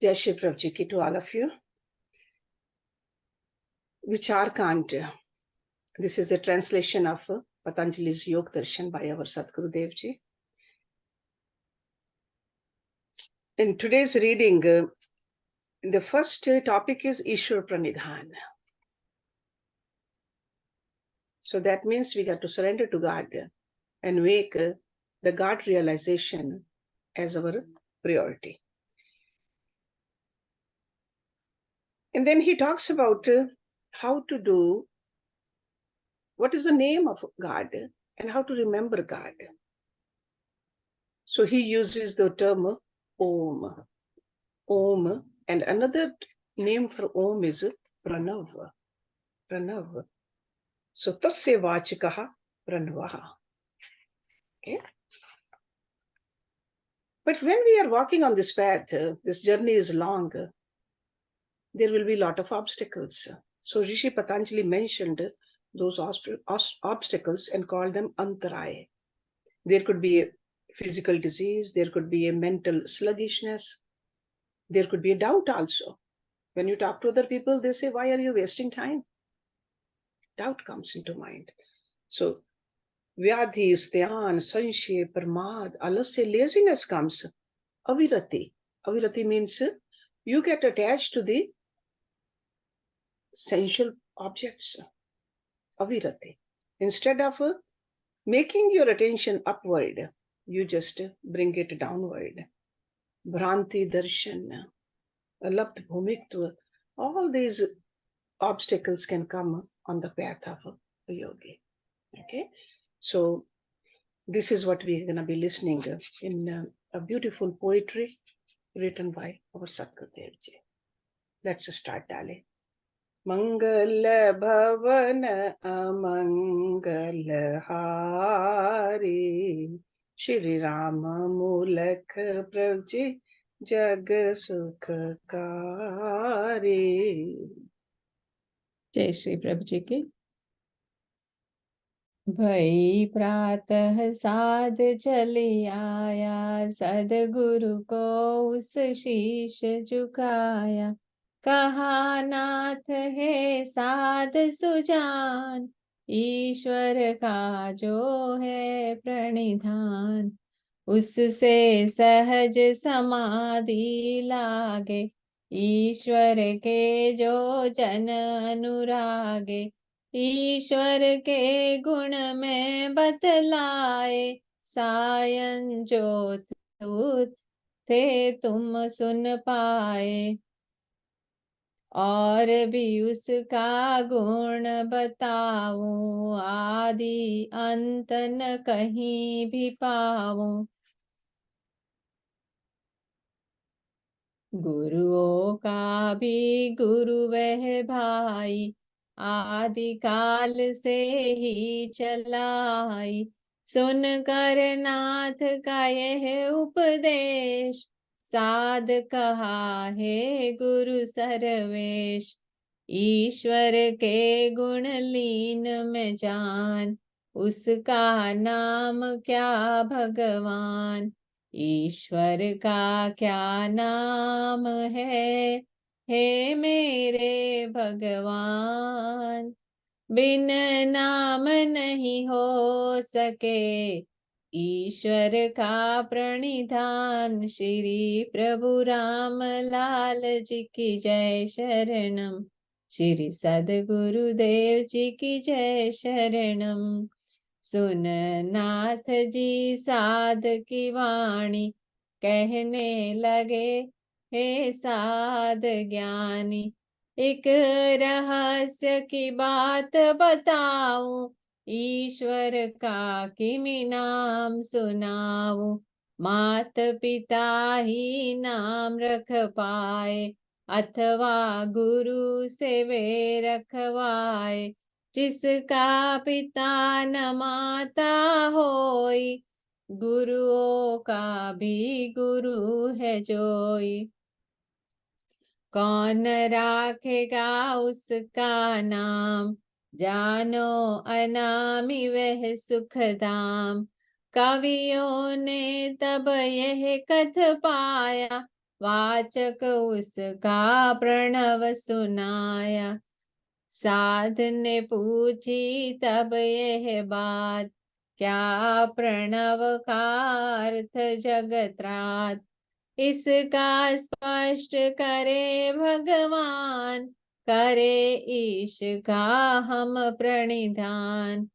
Jai Shri Prabhuji ki to all of you. Vichar Kant. This is a translation of Patanjali's Yog Darshan by our Sadguru Dev Ji. In today's reading, the first topic is Ishwar Pranidhan. So that means we got to surrender to God and make the God realization as our priority. And then he talks about how to do, what is the name of God and how to remember God. So he uses the term Om. Om, and another name for Om is Pranav. Pranav. So tasya vachikaha Pranavaha. Okay. But when we are walking on this path, this journey is long, there will be a lot of obstacles. So Rishi Patanjali mentioned those obstacles and called them antarai. There could be a physical disease, there could be a mental sluggishness, there could be a doubt also. When you talk to other people, they say, why are you wasting time? Doubt comes into mind. So Vyadhi, Styan, Sanshay, Pramad, Alasya, laziness comes. Avirati. Avirati means you get attached to the sensual objects. Avirati. Instead of making your attention upward, you just bring it downward. Bhranti, Darshan, Lapt Bhumiktva, all these obstacles can come on the path of a yogi. Okay, so this is what we're going to be listening in a beautiful poetry written by our Sadguru Dev Ji. Let's start, Dali. Mangal Bhavan Amangal Hari Shri Rama Mulak Prabji Jag Sukhkari. जय श्री प्रभु जी की। भई प्रातः साध चली आया, सदगुरु को उस शीश झुकाया। कहा नाथ है साध सुजान, ईश्वर का जो है प्रणिधान। उससे सहज समाधि लागे, ईश्वर के जो जन अनुरागे। ईश्वर के गुण में बतलाए, सायं जो थे तुम सुन पाए। और भी उसका गुण बताऊं, आदि अंत न कहीं भी पाऊं। गुरुओं का भी गुरु वह भाई, आदि काल से ही चलाई। सुन कर नाथ का यह उपदेश, साध कहा है गुरु सर्वेश। ईश्वर के गुण लीन में जान, उसका नाम क्या भगवान। ईश्वर का क्या नाम है मेरे भगवान। बिन नाम नहीं हो सके ईश्वर का प्रणिधान। श्री प्रभु राम लाल जी की जय शरणम। श्री सद्गुरुदेव जी की जय शरणम। सुन नाथ जी साध की वाणी, कहने लगे हे साध ज्ञानी। एक रहस्य की बात बताऊं, ईश्वर का किमी नाम सुनाऊं। मात पिता ही नाम रख पाए, अथवा गुरु से वे रखवाए। जिसका पिता न माता होई, गुरुओं का भी गुरु है जोई। कौन राखेगा उसका नाम, जानो अनामी वह सुखधाम। कवियों ने तब यह कथ पाया, वाचक उसका प्रणव सुनाया। साध ने पूछी तब यह बात, क्या प्रणव का अर्थ जगत्रात। इसका स्पष्ट करे भगवान, करे ईश का हम प्रणिधान।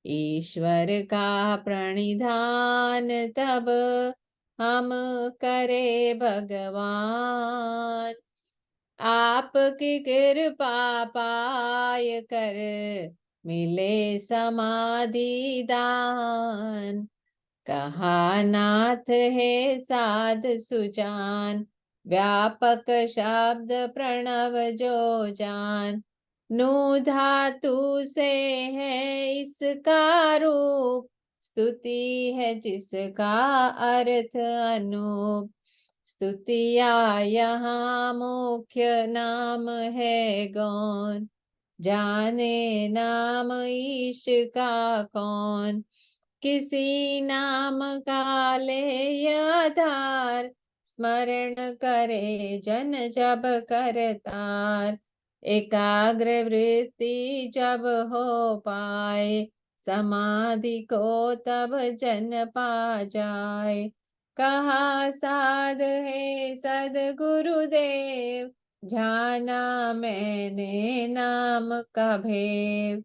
ईश्वर का प्रणिधान तब हम करे भगवान। आपकी कृपा पाय कर मिले समाधि दान। कहा नाथ है साध सुजान, व्यापक शब्द प्रणव जो जान। नु धातु से है इसका रूप, स्तुति है जिसका अर्थ अनूप। स्तुतिया यहाँ मुख्य नाम है गौन, जाने नाम ईश का कौन। किसी नाम का ले आधार, स्मरण करे जन जब करतार। एकाग्र वृत्ति जब हो पाए, समाधि को तब जन पा जाए। कहा साध है सद्गुरुदेव, जाना मैंने नाम का भेव।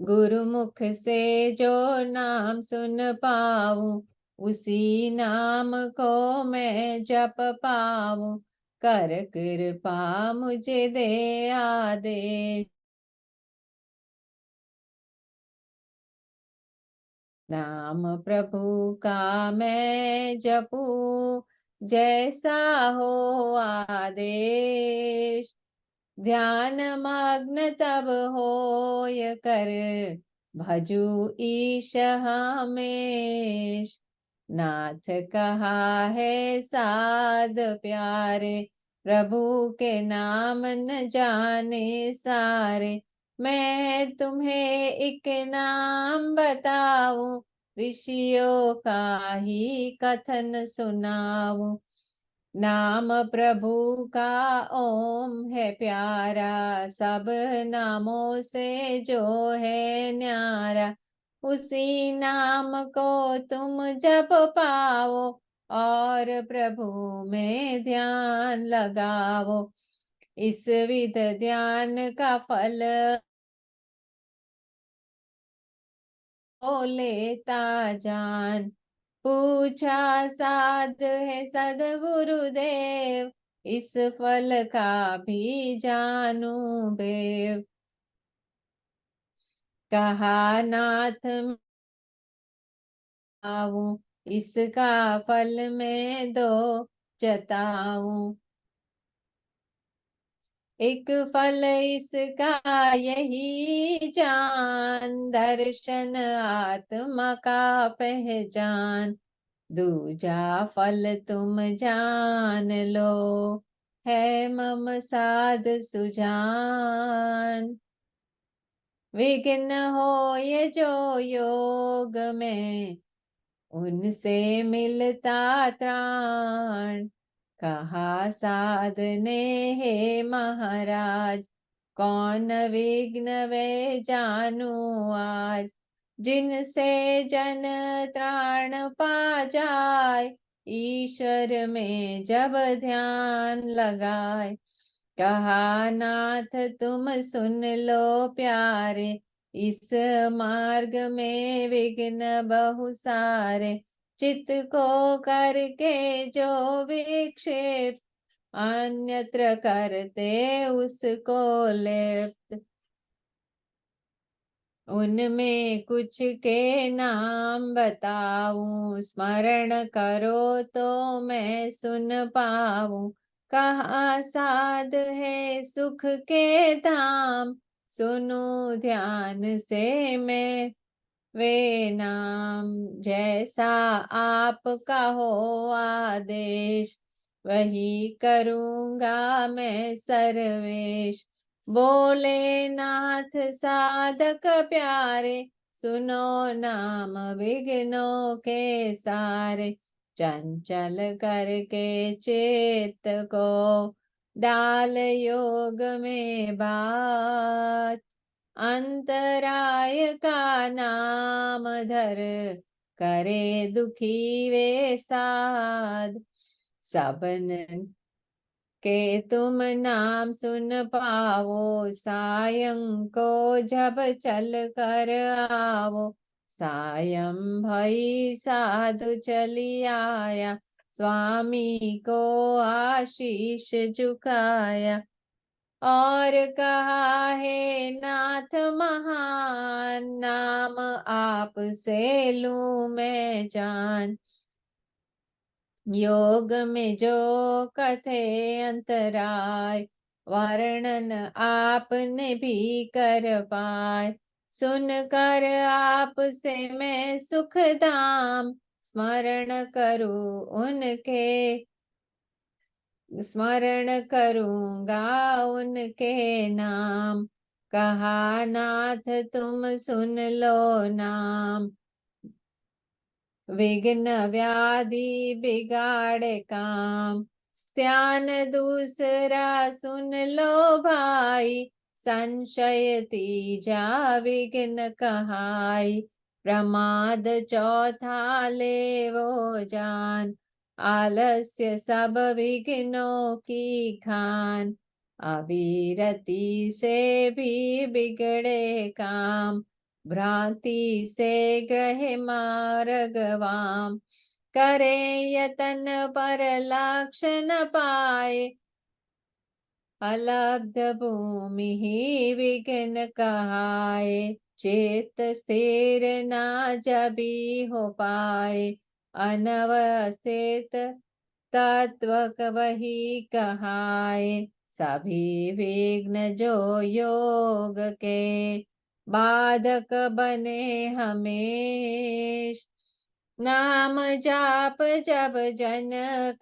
गुरुमुख से जो नाम सुन पाऊं, उसी नाम को मैं जप पाऊं। कर कृपा मुझे दे आदेश, नाम प्रभु का मैं जपूं, जैसा हो आदेश। ध्यान मग्न तब होय कर, भजू ईश हमेश। नाथ कहा है साध प्यारे, प्रभु के नाम न जाने सारे। मैं तुम्हें एक नाम बताऊं, ऋषियों का ही कथन सुनाऊं। नाम प्रभु का ओम है प्यारा, सब नामों से जो है न्यारा। उसी नाम को तुम जप पाओ, और प्रभु में ध्यान लगाओ। इस विध ध्यान का फल ओ लेता जान। पूछा साध है सद्गुरुदेव, इस फल का भी जानू बेव। कहा नाथ आऊं, इसका फल मैं दो जताऊं। एक फल इसका यही जान, दर्शन आत्मा का पहचान। दूजा फल तुम जान लो, है मम साध सुजान। विघ्न हो ये जो योग में, उनसे मिलता त्राण। कहा साधने हे महाराज, कौन विघ्न वे जानू आज। जिनसे जन त्राण पा जाए, ईश्वर में जब ध्यान लगाए। कहा नाथ तुम सुन लो प्यारे, इस मार्ग में विघ्न बहु सारे। चित्त को करके जो विक्षेप, अन्यत्र करते उसको लेप्त। उनमें कुछ के नाम बताऊं, स्मरण करो तो मैं सुन पाऊं। कहा साध है सुख के धाम, सुनो ध्यान से मैं वे नाम। जैसा आपका हो आदेश, वही करूँगा मैं सर्वेश। बोले नाथ साधक प्यारे, सुनो नाम विघ्नों के सारे। चंचल करके चित्त को डाल योग में बात। अंतराय का नाम धर करे दुखी वे साध। सबन के तुम नाम सुन पावो, सायं को जब चल कर आवो। सायं भई साधु चली आया, स्वामी को आशीष झुकाया। और कहा है नाथ महान, नाम आप से लूं मैं जान। योग में जो कथे अंतराय, वर्णन आपने भी कर पाए। सुन कर आप से मैं सुख धाम, स्मरण करूं उनके, स्मरण करूंगा उनके नाम। कहा नाथ तुम सुन लो नाम, विघ्न व्याधि बिगाड़े काम। स्त्यान दूसरा सुन लो भाई, संशय तीजा विघ्न कहाई। प्रमाद चौथा ले वो जान, आलस्य सब विघ्नों की खान। अविरति से भी बिगड़े काम, भ्रांति से ग्रह मार्गवाम। करे यतन पर लक्ष्य न पाए, अलब्ध भूमि ही विघ्न कहाए। चेत स्थिर ना जबी हो पाए, अनवस्थित तत्व वही कहाए। सभी विघ्न जो योग के, बाधक बने हमेश। नाम जाप जब जन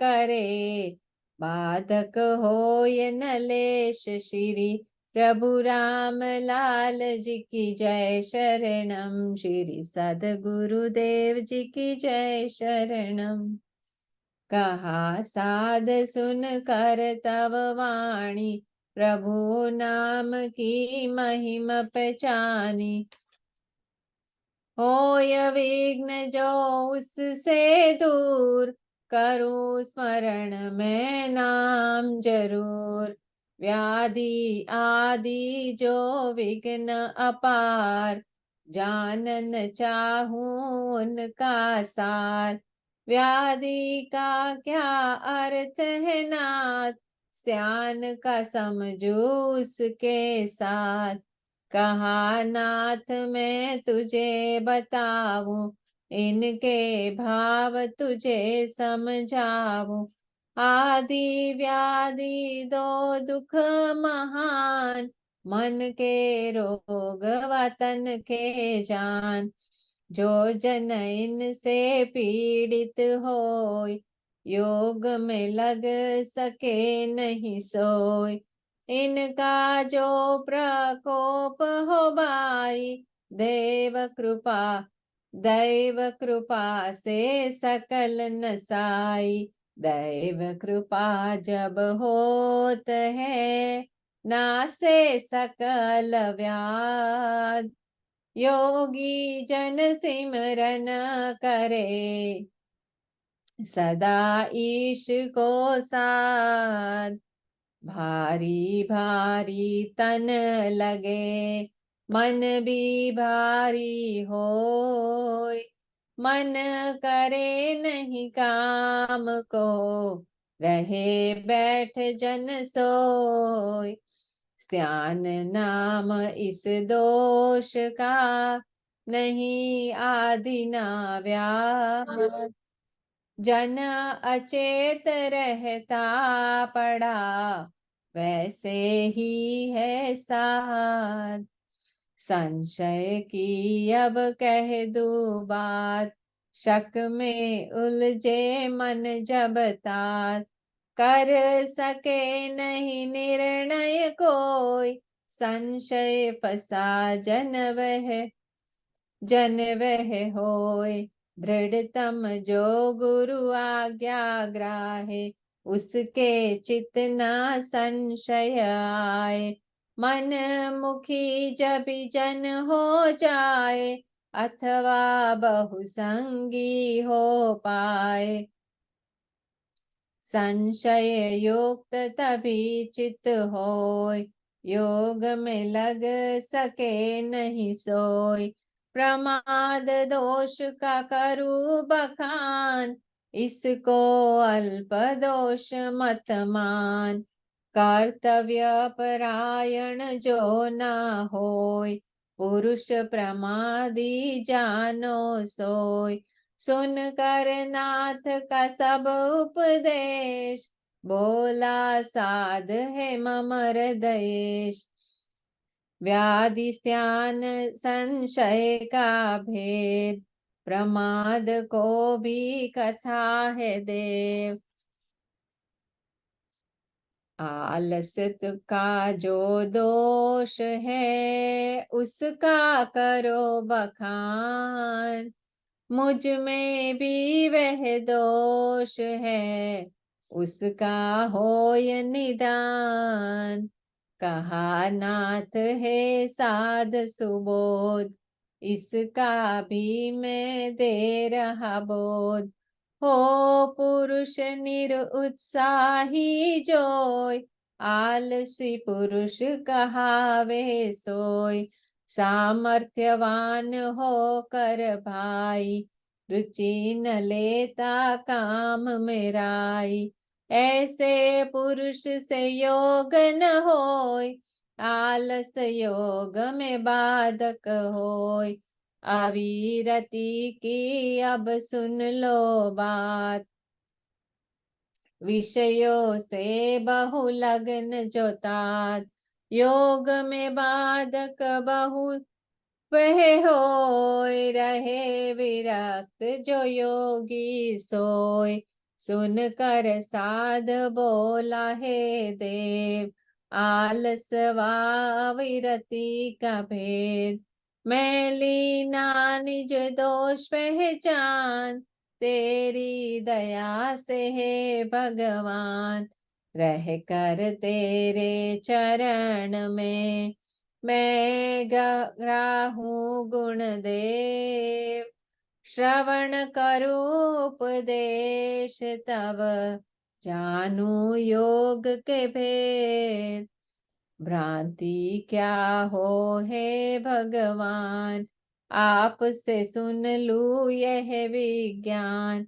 करे, बाधक होय नलेश। श्री प्रभु राम लाल जी की जय शरणम, श्री सद्गुरुदेव जी की जय शरणम। कहा साध सुन कर तव वाणी, प्रभु नाम की महिमा पहचानी। होय विघ्न जो उससे दूर, करूं स्मरण में नाम जरूर। व्याधि आदि जो विघ्न अपार, जानन चाहूं उनका सार। व्याधि का क्या अर्थ है नाथ, स्यान का समझू उसके साथ। कहा नाथ मैं तुझे बताऊं, इनके भाव तुझे समझाऊं। आदि व्याधि दो दुख महान, मन के रोग वतन के जान। जो जन इनसे पीड़ित होय, योग में लग सके नहीं सोय। इनका जो प्रकोप हो भाई, दैव कृपा से सकल नसाई। दैव कृपा जब होत है, नासे सकल व्याध। योगी जन सिमरन करे, सदा ईश को साध। भारी भारी तन लगे, मन भी भारी होय। मन करे नहीं काम को, रहे बैठ जन सोय। स्त्यान नाम इस दोष का, नहीं आदि ना व्याध। जन अचेत रहता पड़ा, वैसे ही है साध। संशय की अब कह दूं बात, शक में उलझे मन जब तात। कर सके नहीं निर्णय कोई, संशय फसा जन वह होय। दृढ़तम जो गुरु आज्ञा ग्राहे, उसके चित न संशय आए। मन मुखी जब जन हो जाए, अथवा बहुसंगी हो पाए। संशय युक्त तभी चित होय, योग में लग सके नहीं सोय। प्रमाद दोष का करू बखान, इसको अल्प दोष मत मान। कर्तव्य परायण जो न होय, पुरुष प्रमादी जानो सोय। सुन कर नाथ का सब उपदेश, बोला साध है मम हृदयेश। व्याधि स्यान संशय का भेद, प्रमाद को भी कथा है देव। आलस का जो दोष है, उसका करो बखान। मुझ में भी वह दोष है, उसका होय निदान। कहा नाथ है साध सुबोध, इसका भी मैं दे रहा बोध। हो पुरुष निरुत्साही जोय, आलसी पुरुष कहावे सोय। सामर्थ्यवान होकर भाई, रुचि न लेता काम में राई। ऐसे पुरुष से योग न होय, आलस योग में बाधक होय। अविरति की अब सुन लो बात, विषयों से बहु लगन जो तात। योग में बाधक बहु वह होय, रहे विरक्त जो योगी सोय। सुन कर साध बोला है देव, आलस वा विरति का भेद। मैली ना निज दोष पहचान, तेरी दया से है भगवान। रह कर तेरे चरण में मैं ग्राहूं गुण देव। श्रवण करूं उपदेश तब, जानू योग के भेद। भ्रांति क्या हो है भगवान, आप से सुन लूं यह विज्ञान।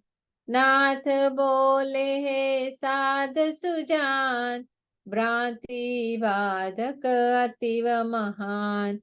नाथ बोले है साध सुजान, भ्रांति बाधक अतीव महान।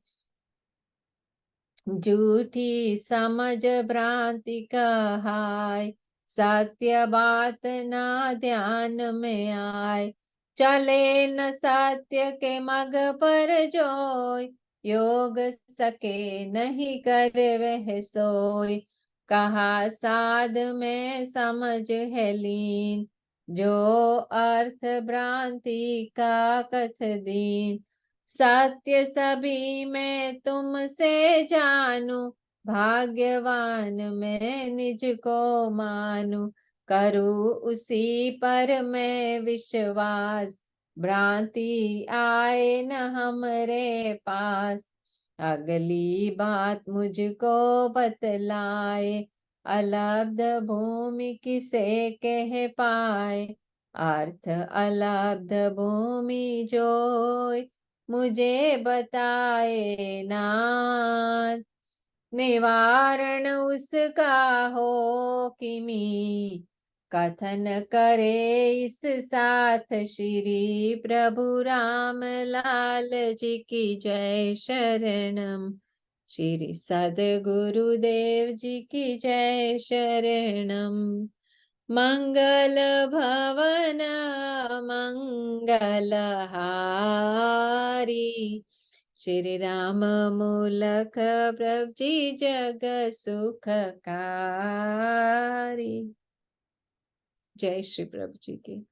झूठी समझ भ्रांति कहाय, सत्य बात ना ध्यान में आए। चले न सत्य के मग पर जोय, योग सके नहीं कर वह सोय। कहा साध में समझ है लीन, जो अर्थ भ्रांति का कथ दीन। सत्य सभी मैं तुमसे जानू, भाग्यवान मैं निज को मानू। करूँ उसी पर मैं विश्वास, भ्रांति आए न हमरे पास। अगली बात मुझको बतलाए, अलब्ध भूमि किसे कह पाए। अर्थ अलब्ध भूमि जोय, मुझे बताए नाथ। निवारण उसका हो किमी, कथन करे इस साथ श्री प्रभु राम लाल जी की जय। शरणम श्री सद्गुरुदेव जी की जय। शरणम मंगल भवन मंगलहारी, श्री राम मूलक प्रभु जी जग सुखकारी। जय श्री प्रभु जी की।